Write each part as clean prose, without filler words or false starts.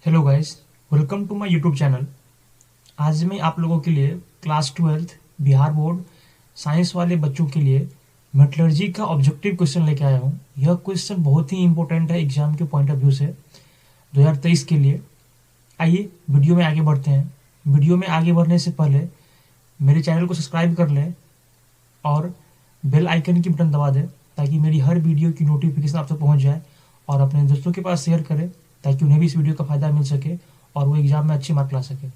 Hello guys, welcome to my YouTube channel. आज मैं आप लोगों के लिए class 12th Bihar board science वाले बच्चों के लिए मेटलर्जी का ऑब्जेक्टिव क्वेश्चन लेके आया हूँ। यह क्वेश्चन बहुत ही इंपॉर्टेंट है एग्जाम के पॉइंट ऑफ व्यू से 2023 के लिए। आइए वीडियो में आगे बढ़ते हैं। वीडियो में आगे बढ़ने से पहले मेरे चैनल को सब्सक्राइब कर लें और बेल आइकन की बटन दबा दें ताकि मेरी हर वीडियो की नोटिफिकेशन आप तक पहुँच जाए, और अपने दोस्तों के पास शेयर करें ताकि उन्हें भी इस वीडियो का फ़ायदा मिल सके और वो एग्ज़ाम में अच्छे मार्क ला सके।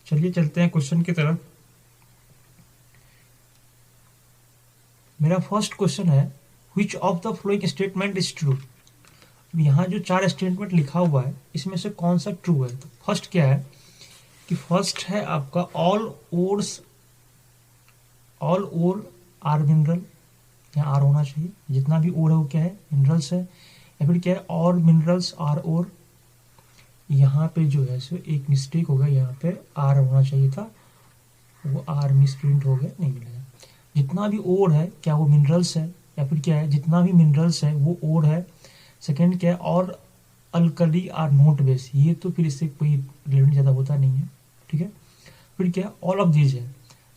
चलिए चलते हैं क्वेश्चन की तरफ। मेरा फर्स्ट क्वेश्चन है, which of the following statement is true. यहाँ जो 4 स्टेटमेंट लिखा हुआ है इसमें से कौन सा ट्रू है। तो फर्स्ट क्या है कि फर्स्ट है आपका ऑल ओर आर मिनरल। यहाँ आर होना चाहिए, जितना भी ओर है वो क्या है, मिनरल्स है। या फिर क्या है, और मिनरल्स आर ओर। यहाँ पे जो है सो एक मिस्टेक हो गया, यहाँ पे आर होना चाहिए था, वो आर मिस प्रिंट हो गया, नहीं मिलेगा। जितना भी ओर है क्या वो मिनरल्स है, या फिर क्या है, जितना भी मिनरल्स है वो ओर है। सेकेंड क्या है, और अल्कली आर नोट बेस, ये तो फिर इससे कोई रिलेवेंट ज़्यादा होता नहीं है, ठीक है। फिर क्या है, ऑल ऑफ दीज है।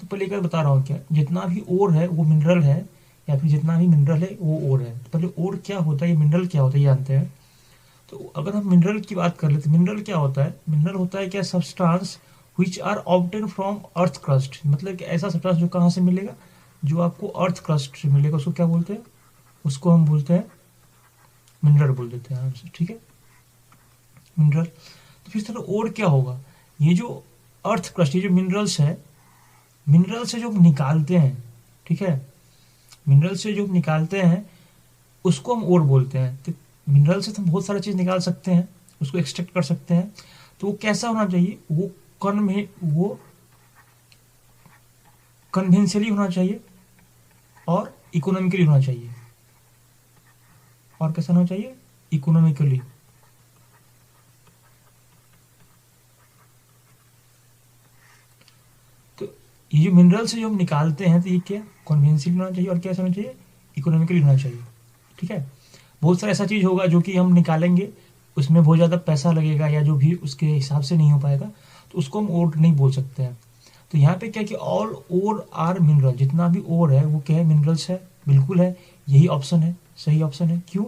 तो पहले एक बता रहा हूँ, क्या जितना भी ओर है वो मिनरल है, या फिर जितना भी मिनरल है वो ओर है। तो पहले ओर क्या होता है, ये मिनरल क्या होता है ये जानते हैं। तो अगर हम मिनरल की बात कर ले तो मिनरल क्या होता है, मिनरल होता है क्या, substance which are obtain from earth crust. मतलब कि ऐसा सब्सटेंस जो कहाँ से मिलेगा, जो आपको अर्थ क्रस्ट से मिलेगा, उसको क्या बोलते हैं, उसको हम बोलते हैं मिनरल बोल देते हैं आराम से, ठीक है, मिनरल। तो फिर तरह और क्या होगा, ये जो अर्थ क्रस्ट, ये जो मिनरल्स है, मिनरल से जो हम निकालते हैं, ठीक है, मिनरल से जो हम निकालते हैं उसको हम ओर बोलते हैं। तो मिनरल से तो हम बहुत सारी चीज़ निकाल सकते हैं, उसको एक्सट्रैक्ट कर सकते हैं। तो वो कैसा होना चाहिए, वो कन्वेंशनली होना चाहिए और इकोनॉमिकली होना चाहिए। और कैसा होना चाहिए, इकोनॉमिकली। तो ये जो मिनरल से जो हम निकालते हैं तो ये क्या, कन्वेंशनली होना चाहिए और कैसा होना चाहिए, इकोनॉमिकली होना चाहिए, ठीक है। बहुत सारा ऐसा चीज़ होगा जो कि हम निकालेंगे, उसमें बहुत ज़्यादा पैसा लगेगा या जो भी उसके हिसाब से नहीं हो पाएगा, तो उसको हम ओर नहीं बोल सकते हैं। तो यहाँ पे क्या कि ऑल ओर आर मिनरल, जितना भी ओर है वो क्या है, मिनरल्स है, बिल्कुल है, यही ऑप्शन है, सही ऑप्शन है। क्यों,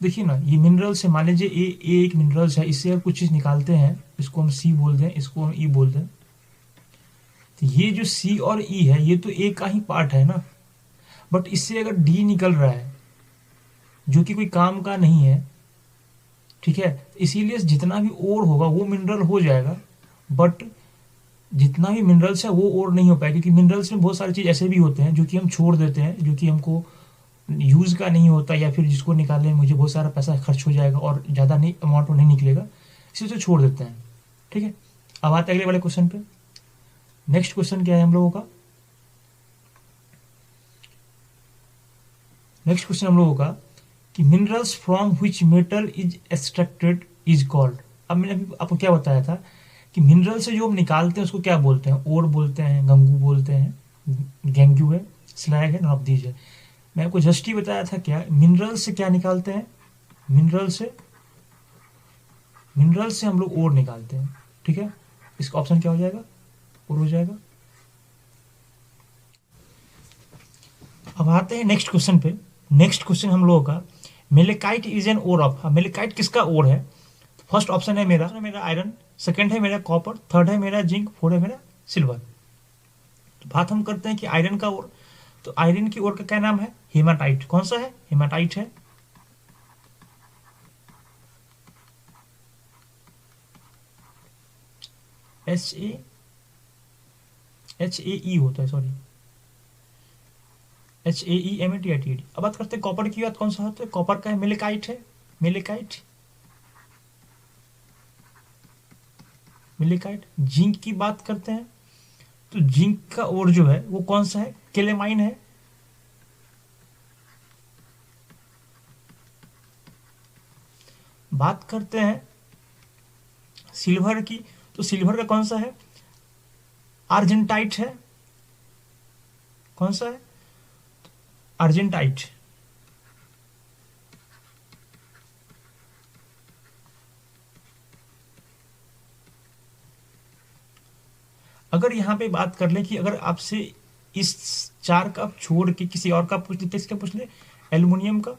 देखिए ना, ये मिनरल्स है, मान लीजिए ए एक मिनरल्स है, इससे अगर कुछ चीज़ निकालते हैं, इसको हम सी बोल दें, इसको हम ई बोल दें, तो ये जो सी और ई है ये तो ए का ही पार्ट है ना। बट इससे अगर डी निकल रहा है जो कि कोई काम का नहीं है, ठीक है, इसीलिए जितना भी ओर होगा वो मिनरल हो जाएगा। बट जितना भी मिनरल्स है वो और नहीं हो पाएगा, क्योंकि मिनरल्स में बहुत सारी चीज़ ऐसे भी होते हैं जो कि हम छोड़ देते हैं, जो कि हमको यूज़ का नहीं होता, या फिर जिसको निकालने में मुझे बहुत सारा पैसा खर्च हो जाएगा और ज़्यादा नहीं अमाउंट में नहीं निकलेगा, इसी उसे छोड़ देते हैं, ठीक है। अब आते हैं अगले वाले क्वेश्चन पे। नेक्स्ट क्वेश्चन क्या है हम लोगों का, नेक्स्ट क्वेश्चन हम लोगों का कि minerals from which metal is extracted is called. अब मैंने अभी आपको क्या बताया था कि मिनरल से जो हम निकालते हैं उसको क्या बोलते हैं, ओर बोलते हैं, गंगू बोलते हैं, गेंगू है, स्लैग है, नॉन दीज है। मैं आपको जस्ट ही बताया था क्या, मिनरल से क्या निकालते हैं, मिनरल से, मिनरल से हम लोग ओर निकालते हैं, ठीक है। इसका ऑप्शन क्या हो जाएगा, ओर हो जाएगा। अब आते हैं नेक्स्ट क्वेश्चन पे। नेक्स्ट क्वेश्चन हम लोगों का, malachite is an ore of. Malachite किसका ओर है, फर्स्ट ऑप्शन है मेरा आयरन, सेकंड है मेरा कॉपर, थर्ड है मेरा जिंक, फोर्थ है मेरा सिल्वर। तो बात हम करते हैं कि आयरन का ओर, तो आयरन की ओर का क्या नाम है, हेमाटाइट। कौन सा है, हेमाटाइट है। एच ए ई होता है, सॉरी, HAEMATITED। अब बात करते हैं कॉपर की, बात कौन सा होता है, कॉपर का है मिलिकाइट है, मिलिकाइट, मिलिकाइट। जिंक की बात करते हैं तो जिंक का ओर जो है वो कौन सा है, केलेमाइन है। बात करते हैं सिल्वर की, तो सिल्वर का कौन सा है, आर्जेंटाइट है। कौन सा है, आर्जेंटाइट। अगर यहाँ पे बात कर ले कि अगर आपसे इस 4 का छोड़ के किसी और का पूछ ले, किसका पूछ ले, एल्युमिनियम का,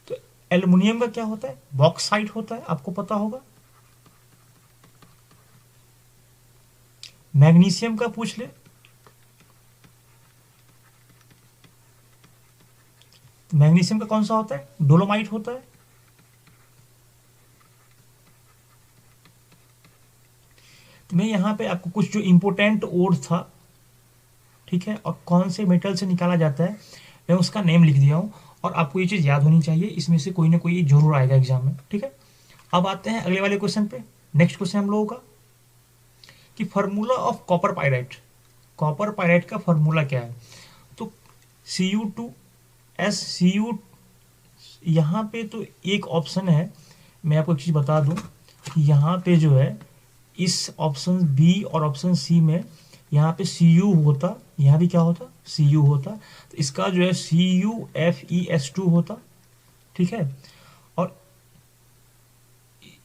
तो एल्युमिनियम का क्या होता है, बॉक्साइट होता है, आपको पता होगा। मैग्नीशियम का पूछ ले, तो मैग्नीशियम का कौन सा होता है, डोलोमाइट होता है। तो मैं यहाँ पे आपको कुछ जो इंपोर्टेंट ओर था, ठीक है, और कौन से मेटल से निकाला जाता है, मैं उसका नेम लिख दिया हूँ, और आपको ये चीज़ याद होनी चाहिए, इसमें से कोई ना कोई जरूर आएगा एग्जाम में, ठीक है। अब आते हैं अगले वाले क्वेश्चन पे। नेक्स्ट क्वेश्चन हम लोगों का कि formula of copper pyrite, copper pyrite का फार्मूला क्या है। तो Cu2SCU, यहाँ पे तो एक ऑप्शन है, मैं आपको एक चीज़ बता दूं कि यहाँ पे जो है इस ऑप्शन बी और ऑप्शन सी में यहाँ पे Cu होता, यहाँ भी क्या होता, Cu होता, तो इसका जो है CuFeS2 होता, ठीक है, और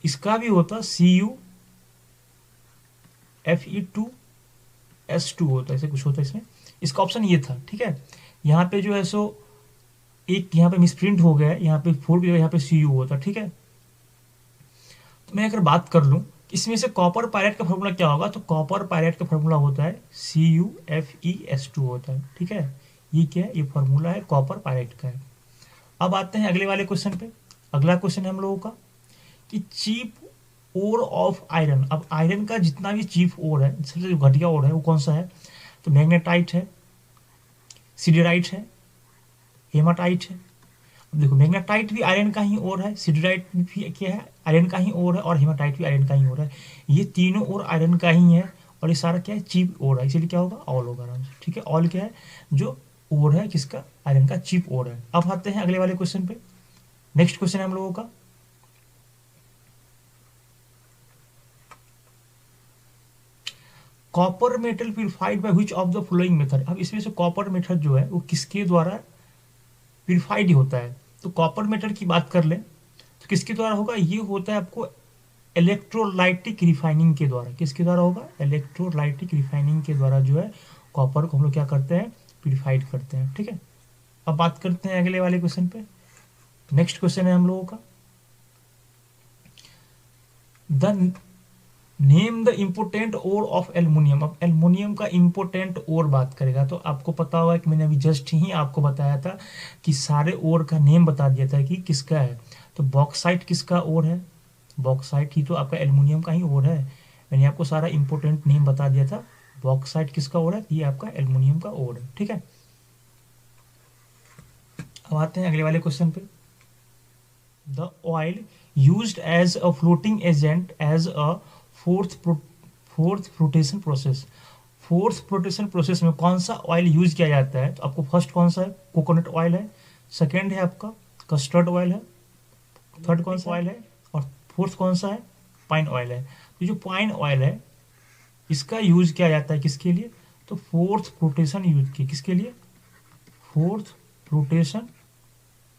इसका भी होता CuFe2S2 होता, ऐसे कुछ होता इसमें, इसका ऑप्शन ये था, ठीक है। यहाँ पे जो है सो एक यहाँ पे मिसप्रिंट हो गया है, यहाँ पे 4 की जगह यहाँ पे Cu होता, ठीक है। तो मैं अगर बात कर लूँ इसमें से कॉपर पायरेट का फॉर्मूला क्या होगा, तो कॉपर पायरेट का फॉर्मूला होता है CuFeS2 होता है, ठीक है। ये क्या है, ये फॉर्मूला है कॉपर पायरेट का है। अब आते हैं अगले वाले क्वेश्चन पे। अगला क्वेश्चन है हम लोगों का कि चीप ओर ऑफ आयरन। अब आयरन का जितना भी चीप ओर है, सबसे जो घटिया ओर है वो कौन सा है, तो मैग्नेटाइट है, सिडेराइट है, हेमाटाइट है। अब देखो मैग्नेटाइट भी आयरन का ही ओर है, सिडेराइट भी क्या है, आयरन का ही ओर है, और हेमाटाइट भी आयरन का ही ओर है। ये तीनों ओर आयरन का ही है, और ये सारा क्या है, चीप ओर है, इसीलिए क्या होगा, ऑल होगा आराम से, ठीक है। ऑल क्या है, जो ओर है किसका, आयरन का चीप ओर है। अब आते हैं अगले वाले क्वेश्चन पे। नेक्स्ट क्वेश्चन है हम लोगों का copper metal purified by which of the following method. अब इसमें से कॉपर मेथड जो है वो किसके द्वारा प्यूरिफाइड होता है। तो कॉपर मेटल की बात कर ले तो किसके द्वारा होगा, ये होता है आपको इलेक्ट्रोलाइटिक रिफाइनिंग के द्वारा। किसके द्वारा होगा, इलेक्ट्रोलाइटिक रिफाइनिंग के द्वारा जो है कॉपर को हम लोग क्या करते हैं, प्यूरिफाइड करते हैं, ठीक है। अब बात करते हैं अगले वाले क्वेश्चन पे। नेक्स्ट क्वेश्चन है हम लोगों का the name the important ore of aluminium. अब एल्युमिनियम का इम्पोर्टेंट ओर बात करेगा तो आपको पता होगा कि मैंने अभी जस्ट ही आपको बताया था कि सारे ओर का नेम बता दिया था कि किसका है। तो बॉक्साइट किसका ओर है, बॉक्साइट ही तो आपका एल्युमिनियम का ही ओर है। मैंने आपको सारा इंपॉर्टेंट नेम बता दिया था, बॉक्साइट किसका ओर है, ये आपका एल्युमिनियम का ओर है, ठीक है। अब आते हैं अगले वाले क्वेश्चन पे। The oil used as a floating agent as a froth froth flotation process. Froth flotation process में कौन सा ऑयल यूज किया जाता है, तो आपको फर्स्ट कौन सा है, कोकोनट ऑयल है, सेकेंड है आपका कस्टर्ड ऑयल है, थर्ड कौन सा ऑयल है, और फोर्थ कौन सा है, पाइन ऑयल है। तो जो पाइन ऑयल है इसका यूज किया जाता है किसके लिए, तो फोर्थ फ्लोटेशन यूज की, किसके लिए, फोर्थ फ्लोटेशन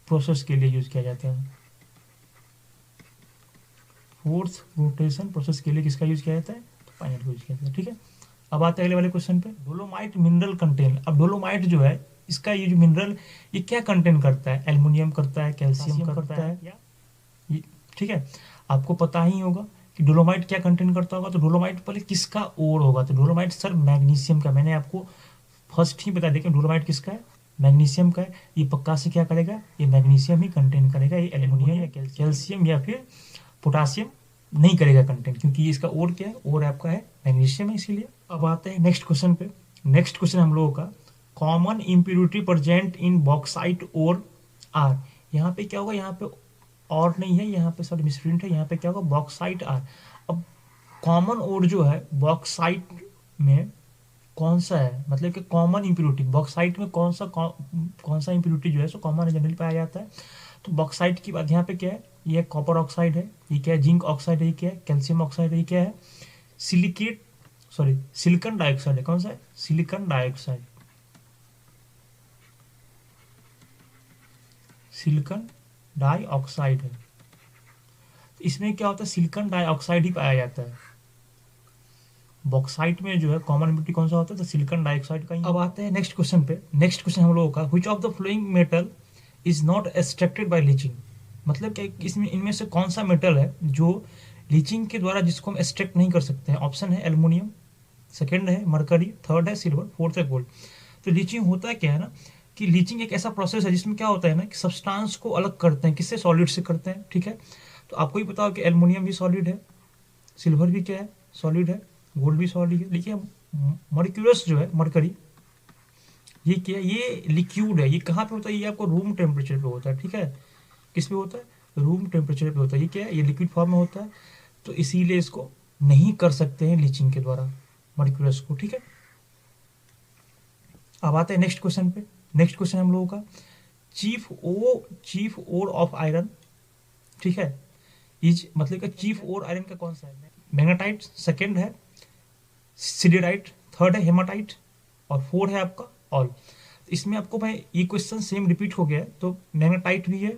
प्रोसेस के लिए यूज किया जाता है। फोर्थ रोटेशन प्रोसेस के लिए किसका यूज किया जाता है, तो पाइनेट का यूज किया जाता है, ठीक है। अब आते हैं अगले वाले क्वेश्चन पे। Dolomite mineral contain. अब डोलोमाइट जो है इसका ये जो मिनरल ये क्या कंटेन करता है, एल्युमिनियम करता है, कैल्शियम करता है, ये ठीक है। आपको पता ही होगा कि डोलोमाइट क्या कंटेन करता होगा, तो डोलोमाइट पहले किसका ओर होगा, तो डोलोमाइट सर मैग्नीशियम का। मैंने आपको फर्स्ट ही बता दिया कि डोलोमाइट किसका है, मैग्नीशियम का है। ये पक्का से क्या करेगा, ये मैग्नीशियम ही कंटेन करेगा, ये एल्युमिनियम या कैल्शियम या फिर पोटासियम नहीं करेगा कंटेंट, क्योंकि इसका ओर क्या है, ओर आपका है मैग्नीशियम है, इसीलिए। अब आते हैं नेक्स्ट क्वेश्चन पे। नेक्स्ट क्वेश्चन हम लोगों का common impurity present in bauxite ore are. यहाँ पे क्या होगा, यहाँ पे और नहीं है, यहाँ पे सॉरी मिसप्रिंट है, यहाँ पे क्या होगा, बॉक्साइट आर। अब कॉमन ओर जो है बॉक्साइट में कौन सा है, मतलब कि कॉमन इम्प्योरिटी बॉक्साइट में कौन सा इम्प्योरिटी जो है सो कॉमन जनरली पाया जाता है। तो बॉक्साइट की बात यहाँ पे क्या है, ये कॉपर ऑक्साइड है, ये क्या है, जिंक ऑक्साइड है, ये क्या है, कैल्शियम ऑक्साइड है, ये क्या है, सिलिकेट सॉरी सिलिकॉन डाइऑक्साइड है। कौन सा है, सिलिकॉन डाइऑक्साइड, सिलिकॉन डाइऑक्साइड है। इसमें क्या होता है, सिलिकॉन डाइऑक्साइड ही पाया जाता है। बॉक्साइट में जो है कॉमन इम्प्योरिटी कौन सा होता है, तो सिलिकॉन डाइऑक्साइड का ही। अब आते हैं नेक्स्ट क्वेश्चन पे। नेक्स्ट क्वेश्चन हम लोगों का, which of the flowing metal is not extracted bye leaching. मतलब क्या इसमें इनमें से कौन सा मेटल है जो लीचिंग के द्वारा जिसको हम एक्सट्रैक्ट नहीं कर सकते हैं। ऑप्शन है एल्युमिनियम, सेकेंड है मरकरी, थर्ड है सिल्वर, फोर्थ है गोल्ड। तो लीचिंग होता है क्या है ना, कि लीचिंग एक ऐसा प्रोसेस है जिसमें क्या होता है ना कि सब्सटेंस को अलग करते हैं, किससे, सॉलिड से करते हैं, ठीक है। तो आपको ही पता हो कि एल्युमिनियम भी सॉलिड है, सिल्वर भी क्या है, सॉलिड है, गोल्ड भी सॉलिड है। लेकिन मर्क्यूरस जो है, मरकरी, ये क्या है, ये लिक्विड है। ये कहाँ पे होता है, ये आपको रूम टेम्परेचर पे होता है, ठीक है। किस पे होता है, रूम टेम्परेचर पे होता है। ये क्या है, ये लिक्विड फॉर्म में होता है, तो इसीलिए इसको नहीं कर सकते हैं लीचिंग के द्वारा, मर्क्यूरस को, ठीक है। अब आते हैं नेक्स्ट क्वेश्चन पे। नेक्स्ट क्वेश्चन हम लोगों का, चीफ ओर ऑफ आयरन, ठीक है, इज मतलब का चीफ ओर आयरन का कौन सा है। मैग्नेटाइट, सेकेंड है सिडेराइट, थर्ड है हेमाटाइट, और फोर्थ है आपका ऑल। इसमें आपको भाई ये क्वेश्चन सेम रिपीट हो गया है, तो मैग्नेटाइट भी है,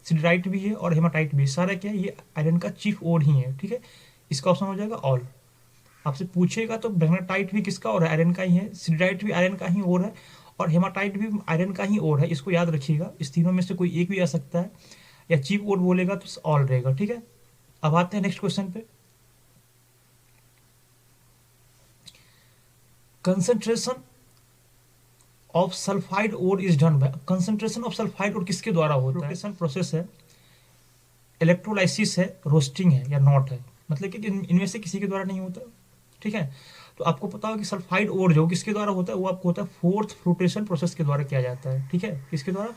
सिडेराइट भी है और हेमाटाइट भी है। सारा क्या है, ये आयरन का चीफ ओर ही है, ठीक है। इसका ऑप्शन हो जाएगा ऑल। आपसे पूछेगा तो मैग्नेटाइट भी किसका और है, आयरन का ही है, सिडेराइट भी आयरन का ही और है, और हेमाटाइट भी आयरन का ही और है। इसको याद रखिएगा, इस तीनों में से कोई एक भी आ सकता है, या चीफ ओर बोलेगा तो ऑल रहेगा, ठीक है। अब आते हैं नेक्स्ट क्वेश्चन पे। Concentration of sulphide ore is done by, concentration of sulphide ore किसके द्वारा होता है, प्रोसेस है, इलेक्ट्रोलाइसिस है, रोस्टिंग है, या नॉट है। मतलब कि इनमें से किसी के द्वारा नहीं होता, ठीक है। तो आपको पता हो कि सल्फाइड ओर जो किसके द्वारा होता है, वो आपको होता है फोर्थ फ्लोटेशन प्रोसेस के द्वारा किया जाता है, ठीक है। किसके द्वारा,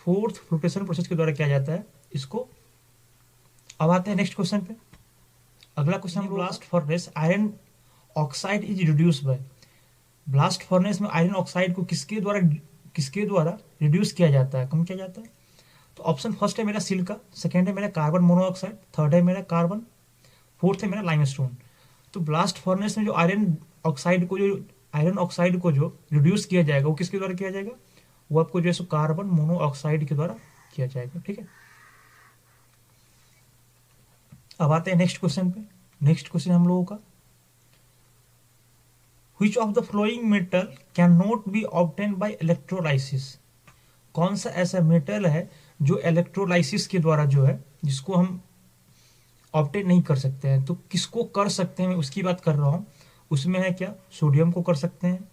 फोर्थ फ्लोटेशन प्रोसेस के द्वारा किया जाता है इसको। अब आते हैं नेक्स्ट क्वेश्चन पे। अगला question, blast furnace iron oxide is reduce by, blast furnace में आयरन ऑक्साइड को किसके द्वारा रिड्यूस किया जाता है, कम किया जाता है। तो ऑप्शन फर्स्ट है मेरा सिलिका, सेकेंड है मेरा कार्बन मोनोऑक्साइड, थर्ड है मेरा कार्बन, फोर्थ है मेरा लाइमस्टोन। तो ब्लास्ट फर्नेस में जो आयरन ऑक्साइड को जो रिड्यूस किया जाएगा वो किसके द्वारा किया जाएगा, वो आपको जो है सो कार्बन मोनोऑक्साइड के द्वारा किया जाएगा, ठीक है। अब आते हैं नेक्स्ट क्वेश्चन पे। नेक्स्ट क्वेश्चन हम लोगों का, which of the flowing metal can not be obtain bye electrolysis. कौन सा ऐसा मेटल है जो इलेक्ट्रोलाइसिस के द्वारा जो है, जिसको हम ऑब्टेन नहीं कर सकते हैं। तो किसको कर सकते हैं, मैं उसकी बात कर रहा हूँ। उसमें है क्या, सोडियम को कर सकते हैं,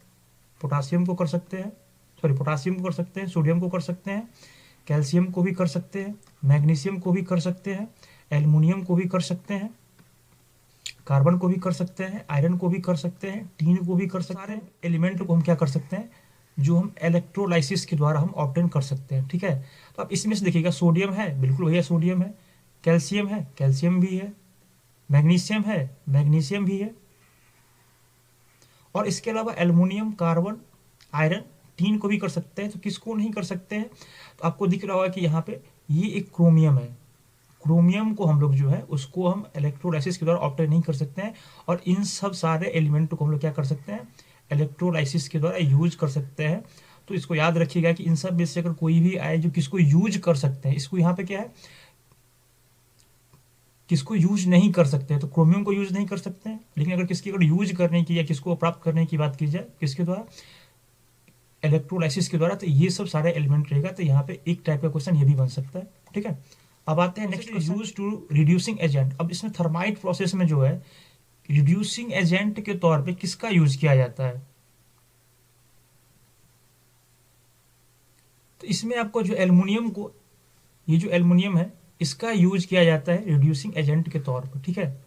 पोटासियम को कर सकते हैं, सॉरी पोटासियम को कर सकते हैं, सोडियम को कर सकते हैं, कैल्शियम को भी कर सकते हैं, मैग्नीशियम को भी कर सकते हैं, एल्युमिनियम को भी कर सकते हैं, कार्बन को भी कर सकते हैं, आयरन को भी कर सकते हैं, टीन को भी कर सकते हैं। एलिमेंट को हम क्या कर सकते हैं, जो हम इलेक्ट्रोलाइसिस के द्वारा हम ऑब्टेन कर सकते हैं, ठीक है। तो आप इसमें से देखिएगा, सोडियम है, बिल्कुल भैया सोडियम है, कैल्शियम है, कैल्शियम भी है, मैग्नीशियम है, मैग्नीशियम भी है, और इसके अलावा एल्युमिनियम, कार्बन, आयरन, टीन को भी कर सकते हैं। तो किसको नहीं कर सकते हैं, तो आपको दिख रहा होगा कि यहाँ पे ये एक क्रोमियम है। क्रोमियम को हम लोग जो है उसको हम इलेक्ट्रोलाइसिस के द्वारा ऑब्टेन नहीं कर सकते हैं, और इन सब सारे एलिमेंट को हम लोग क्या कर सकते हैं, इलेक्ट्रोलाइसिस के द्वारा यूज कर सकते हैं। तो इसको याद रखिएगा कि इन सब में से अगर कोई भी आए जो किसको यूज कर सकते हैं, इसको यहाँ पे क्या है, किसको यूज नहीं कर सकते हैं, तो क्रोमियम को यूज नहीं कर सकते हैं। लेकिन अगर किसकी अगर यूज करने की या किसको प्राप्त करने की बात की जाए, किसके द्वारा, इलेक्ट्रोलाइसिस के द्वारा, तो ये सब सारे एलिमेंट रहेगा। तो यहाँ पे एक टाइप का क्वेश्चन ये भी बन सकता है, ठीक है। अब आते हैं next, use to reducing agent. अब इसमें थर्माइट प्रोसेस में जो है रिड्यूसिंग एजेंट के तौर पे किसका यूज किया जाता है। तो इसमें आपको जो एल्युमिनियम को, ये जो एल्युमिनियम है इसका यूज किया जाता है रिड्यूसिंग एजेंट के तौर पर, ठीक है।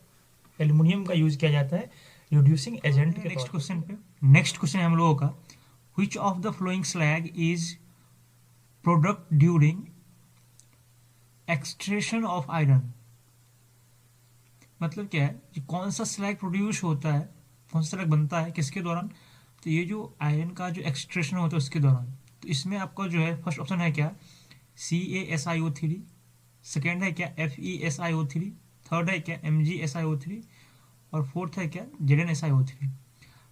एल्युमिनियम का यूज किया जाता है रिड्यूसिंग एजेंट के। नेक्स्ट क्वेश्चन पे, नेक्स्ट क्वेश्चन है हम लोगों का, which of the flowing slag is product during extraction of iron. मतलब क्या है, कि कौन सा स्लैग प्रोड्यूस होता है, कौन सा स्लैग बनता है किसके दौरान, तो ये जो आयरन का जो एक्सट्रेशन होता है उसके दौरान। तो इसमें आपका जो है फर्स्ट ऑप्शन है क्या, CaSiO3, सेकेंड है क्या FeSiO3, थर्ड है क्या MgSiO3, और फोर्थ है क्या ZnSiO3।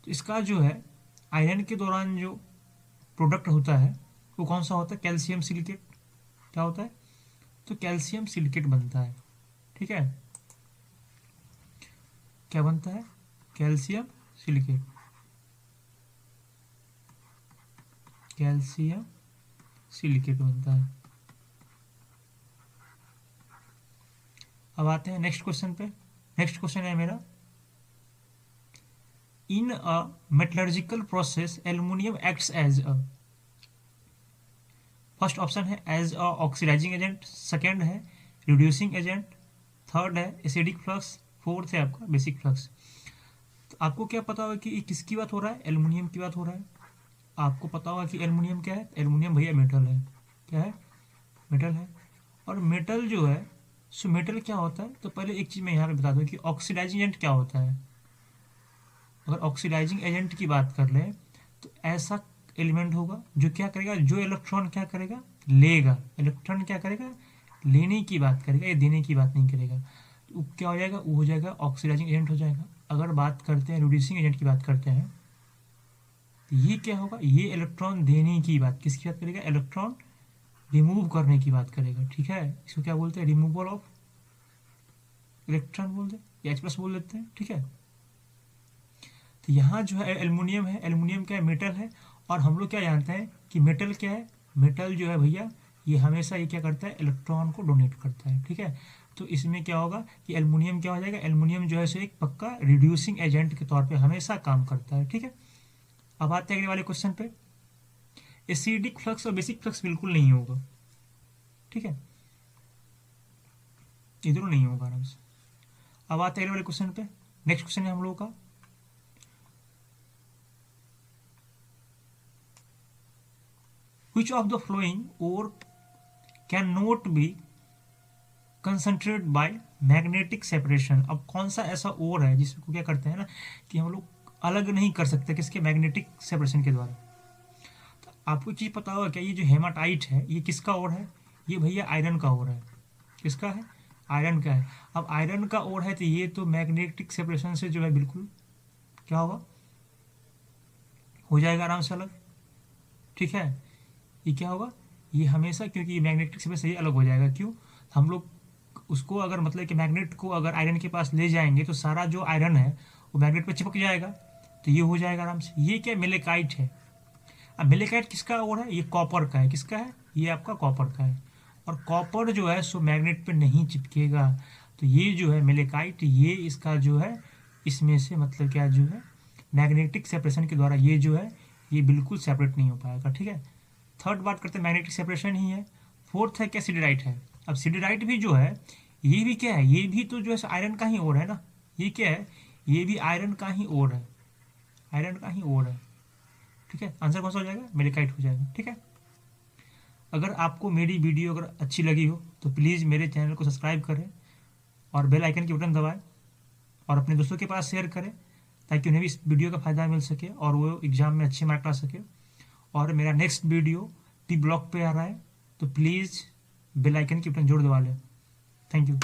तो इसका जो है आयरन के दौरान जो प्रोडक्ट होता है वो कौन सा होता है, कैल्शियम सिलिकेट। क्या होता है, तो कैल्शियम सिलिकेट बनता है, ठीक है, क्या बनता है, कैल्शियम सिलिकेट, कैल्शियम सिलिकेट बनता है। अब आते हैं नेक्स्ट क्वेश्चन पे। नेक्स्ट क्वेश्चन है मेरा, in a metallurgical process aluminium acts as a, first option है as a oxidizing agent, second है रिड्यूसिंग एजेंट, थर्ड है एसिडिक फ्लक्स, फोर्थ है आपका बेसिक फ्लक्स। तो आपको क्या पता होगा कि ये किसकी बात हो रहा है, एल्युमिनियम की बात हो रहा है। आपको पता होगा कि एल्युमिनियम क्या है, एल्युमिनियम भैया मेटल है, क्या है, मेटल है। और मेटल जो है, सो मेटल क्या होता है, तो पहले एक चीज़ मैं यहाँ पे बता दूँ कि ऑक्सीडाइजिंग एजेंट क्या होता है। अगर ऑक्सीडाइजिंग एजेंट की बात कर लें तो ऐसा एलिमेंट होगा जो क्या करेगा, जो इलेक्ट्रॉन क्या करेगा, लेगा, इलेक्ट्रॉन क्या करेगा, लेने की बात करेगा, या देने की बात नहीं करेगा। तो क्या हो जाएगा, वो हो जाएगा ऑक्सीडाइजिंग एजेंट हो जाएगा। अगर बात करते हैं रिड्यूसिंग एजेंट की बात करते हैं, तो ये क्या होगा, ये इलेक्ट्रॉन देने की बात, किसकी बात करेगा, इलेक्ट्रॉन रिमूव करने की बात करेगा। ठीक है, इसको क्या बोलते हैं, रिमूवल ऑफ इलेक्ट्रॉन बोलते हैं, या H+ बोल देते हैं। ठीक है, तो यहाँ जो है एल्युमिनियम है, एल्युमिनियम क्या है, मेटल है। और हम लोग क्या जानते हैं कि मेटल क्या है, मेटल जो है भैया ये हमेशा ये क्या करता है, इलेक्ट्रॉन को डोनेट करता है। ठीक है, तो इसमें क्या होगा कि एल्युमिनियम क्या हो जाएगा, एल्युमिनियम जो है सो एक पक्का रिड्यूसिंग एजेंट के तौर पे हमेशा काम करता है। ठीक है, अब आते हैं अगले वाले क्वेश्चन पे। एसिडिक फ्लक्स और बेसिक फ्लक्स बिल्कुल नहीं होगा। ठीक है, इधर नहीं होगा आराम से। अब आते हैं अगले वाले क्वेश्चन पे। नेक्स्ट क्वेश्चन है हम लोगों का, which of the following ore cannot be concentrated by magnetic separation। अब कौन सा ऐसा ओर है जिसको क्या करते हैं ना कि हम लोग अलग नहीं कर सकते, किसके, मैग्नेटिक सेपरेशन के द्वारा। तो आपको चीज़ पता होगा क्या, ये जो हेमाटाइट है ये किसका ओर है, ये भैया आयरन का ओर है। किसका है, आयरन का है। अब आयरन का ओर है तो ये तो मैग्नेटिक सेपरेशन से जो है बिल्कुल क्या होगा, हो जाएगा आराम से अलग। ठीक है, ये क्या होगा, ये हमेशा, क्योंकि ये मैग्नेटिक सेपरेशन से ये अलग हो जाएगा। क्यों, हम लोग उसको अगर मतलब कि मैग्नेट को अगर आयरन के पास ले जाएंगे तो सारा जो आयरन है वो मैग्नेट पे चिपक जाएगा, तो ये हो जाएगा आराम से। ये क्या, मिलेकाइट है। अब मिलेकाइट किसका और है, ये कॉपर का है। किसका है, ये आपका कॉपर का है। और कॉपर जो है सो मैग्नेट पे नहीं चिपकेगा, तो ये जो है मिलेकाइट, ये इसका जो है इसमें से मतलब क्या जो है मैग्नेटिक सेपरेशन के द्वारा ये जो है ये बिल्कुल सेपरेट नहीं हो पाएगा। ठीक है, थर्ड बात करते हैं मैग्नेटिक सेपरेशन ही है। फोर्थ है क्या, सिडराइट है। अब सिडराइट भी जो है ये भी क्या है, ये भी तो जो है आयरन का ही ओर है ना। ये क्या है, ये भी आयरन का ही ओर है, आयरन का ही ओर है। ठीक है, आंसर कौन सा हो जाएगा, मिलेकाइट हो जाएगा। ठीक है, अगर आपको मेरी वीडियो अगर अच्छी लगी हो तो प्लीज़ मेरे चैनल को सब्सक्राइब करें और बेल आइकन की बटन दबाएं और अपने दोस्तों के पास शेयर करें, ताकि उन्हें भी इस वीडियो का फ़ायदा मिल सके और वो एग्ज़ाम में अच्छे मार्क ला सके। और मेरा नेक्स्ट वीडियो टी ब्लॉग पे आ रहा है, तो प्लीज़ बेल आइकन की बटन जरूर दबा लें। Thank you.